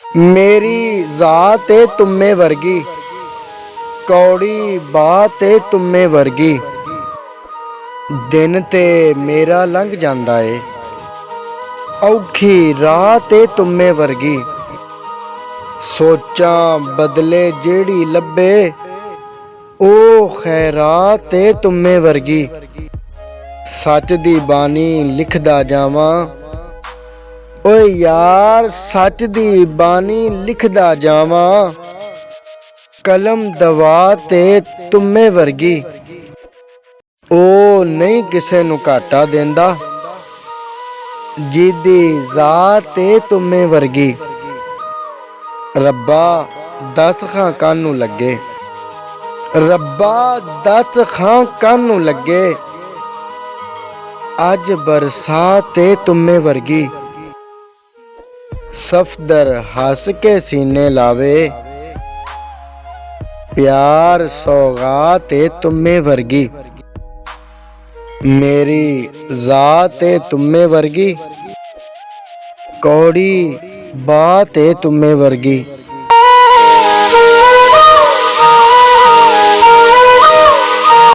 मेरी जात ए तुम्मे वर्गी, कौड़ी बात ए तुम्मे वर्गी। दिन ते मेरा लंघ जांदा ए, औखी रात ए तुम्मे वर्गी। सोचां बदले जेड़ी लब्बे, ओ खैरात ए तुम्मे वर्गी। सच दी बानी लिखदा जावां, ओए यार सच दी बानी लिखदा जावां। कलम दवा ते तुम्मे वर्गी, ओ नहीं किसे नू घाटा देंदा। जिदी जात ए तुम्मे वर्गी। रब्बा दस खां कानू लगे, रब्बा दस खां कानू लगे। अज बरसात ए तुम्मे वर्गी। सफदर हंस के सीने लावे, प्यार सौगात ए तुम्मे वर्गी। मेरी जात ए तुम्मे वर्गी, कौड़ी बात ए तुम्मे वर्गी।